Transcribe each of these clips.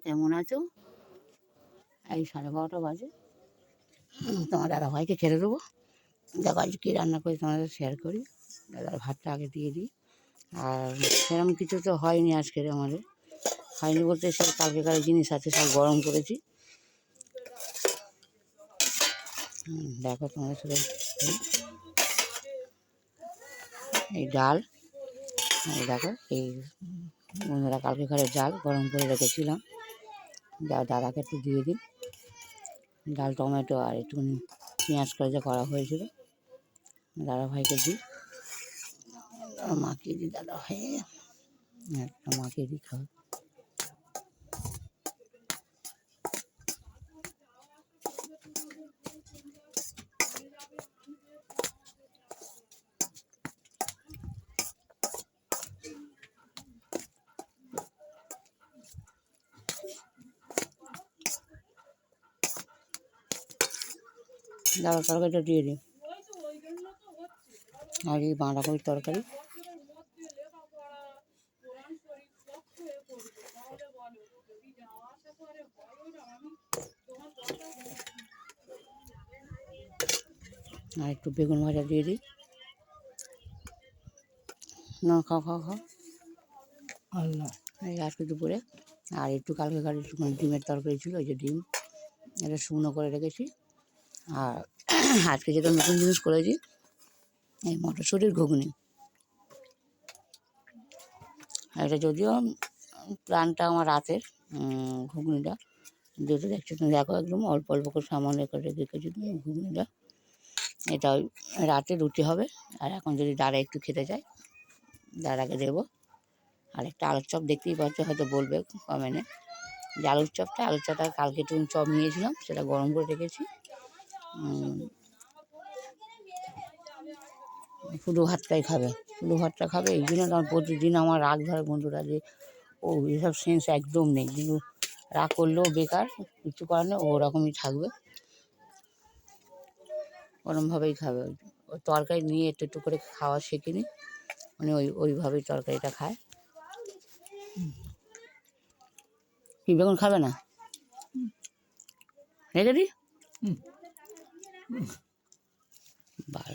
কেমন আছো? এই 12:30 বাজে। তোমার দাদাভাইকে ছেড়ে দেবো। দেখো আজ কী রান্না করি তোমাদের শেয়ার করি। দাদার ভাতটা আগে দিয়ে দিই। আর সেরকম কিছু তো হয়নি আজকের আমাদের। হয়নি বলতে সব কালকেকার জিনিস আছে, সব গরম করেছি। দেখো তোমাদের সাথে এই ডাল, এই দেখো এই বন্ধুরা কালকেকারের ডাল গরম করে রেখেছিলাম। দাদাকে একটু দিয়ে দিই। ডাল, টমেটো আর একটুখানি পেঁয়াজ করে যে করা হয়েছিল, দাদাভাইকে দিই। মাখিয়ে দিই দাদাভাই, একটা মাখিয়ে দিই খাওয়া। দাদা তরকারিটা দিয়ে দিই। আর এই বাঁধাকপির তরকারি। আর একটু বেগুন ভাজা দিয়ে দিই। না খাও খাও খাও আল্লাহ। এই আজকে দুপুরে আর একটু কালকেকার একটুখানি ডিমের তরকারি ছিল, ওই যে ডিম এটা শুকনো করে রেখেছি। আর আজকে যেটা নতুন জিনিস করেছি, এই মটরশুঁটির ঘুগনি। এটা যদিও প্ল্যানটা আমার রাতের, ঘুগনিটা যেটা দেখছো তুমি, দেখো একদম অল্প অল্প করে সামান্য করে রেখেছি তুমি ঘুগনিটা। এটা রাতে রুটি হবে। আর এখন যদি দাঁড়া একটু খেতে চাই, দাঁড়াকে দেবো। আর একটা আলুর চপ দেখতেই পাচ্ছ, হয়তো বলবে কমেন্টে যে আলুর চপটা কালকে একটু চপ নিয়েছিলাম, সেটা গরম করে রেখেছি। শুধু ভাতটাই খাবে, শুধু ভাতটা খাবে। এই জন্য আমার প্রতিদিন আমার রাগ ধরে বন্ধুরা, যে ও এসব সেন্স একদম নেই, কিন্তু রাগ করলেও বেকার, কিছু করার নেই, ওরকমই থাকবে, ওরমভাবেই খাবে। ওই তরকারি নিয়ে একটু একটু করে খাওয়া শেখেনি, মানে ওইভাবেই তরকারিটা খায়। কি বেগুন খাবে না? রেখে দিই। বাল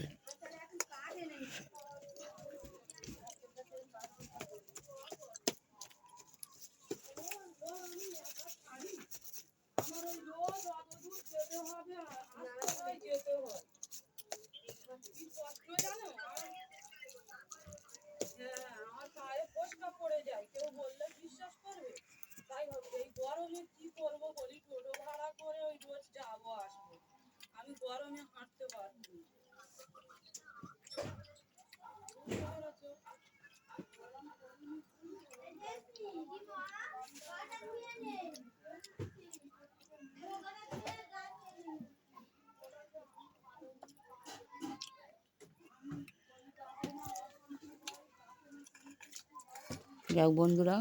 যাক বন্ধুরা,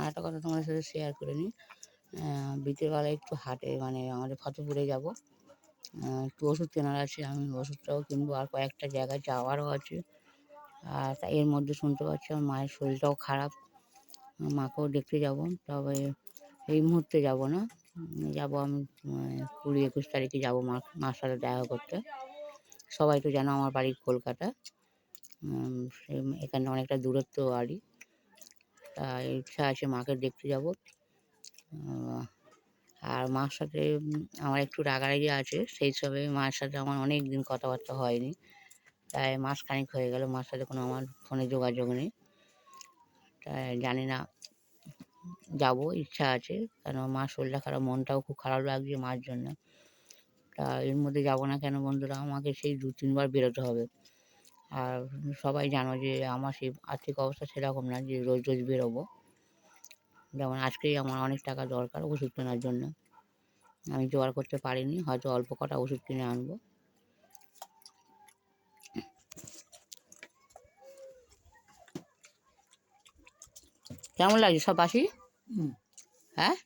আর একটা কথা তোমাদের সাথে শেয়ার করে নিই। বিকেলবেলা একটু হাটে, মানে আমাদের ফতেপুরে যাব, একটু ওষুধ কেনার আছে, আমি ওষুধটাও কিনবো। আর কয়েকটা জায়গায় যাওয়ারও আছে। আর এর মধ্যে শুনতে পাচ্ছি আমার মায়ের শরীরটাও খারাপ, মাকেও দেখতে যাব। তবে এই মুহূর্তে যাব না, যাব আমি 20-21 তারিখে যাব মার সাথে দেখা করতে। সবাই তো জানো আমার বাড়ি কলকাতা, এখানে অনেকটা দূরত্ব বাড়ি। তা ইচ্ছা আছে মাকে দেখতে যাব। আর মার সাথে আমার একটু রাগারাগি আছে, সেই হিসাবে মায়ের সাথে আমার অনেক দিন কথাবার্তা হয়নি, তাই মাসখানেক হয়ে গেল মার সাথে কোনো আমার ফোনে যোগাযোগ নেই। তাই জানি না, যাবো, ইচ্ছা আছে, কেন মার শরীরটা খারাপ, মনটাও খুব খারাপ লাগছে মার জন্য। তা এর মধ্যে যাবো না কেন বন্ধুরা, আমাকে সেই 2-3 বার বেরোতে হবে। আর সবাই জানো যে আমার সেই আর্থিক অবস্থা সেরকম না যে রোজ রোজ বেরোবো। যেমন আজকেই আমার অনেক টাকা দরকার ওষুধ কেনার জন্য, আমি জোগাড় করতে পারিনি, হয়তো অল্প কটা ওষুধ কিনে আনবো। কেমন লাগছে সব বাসি? হ্যাঁ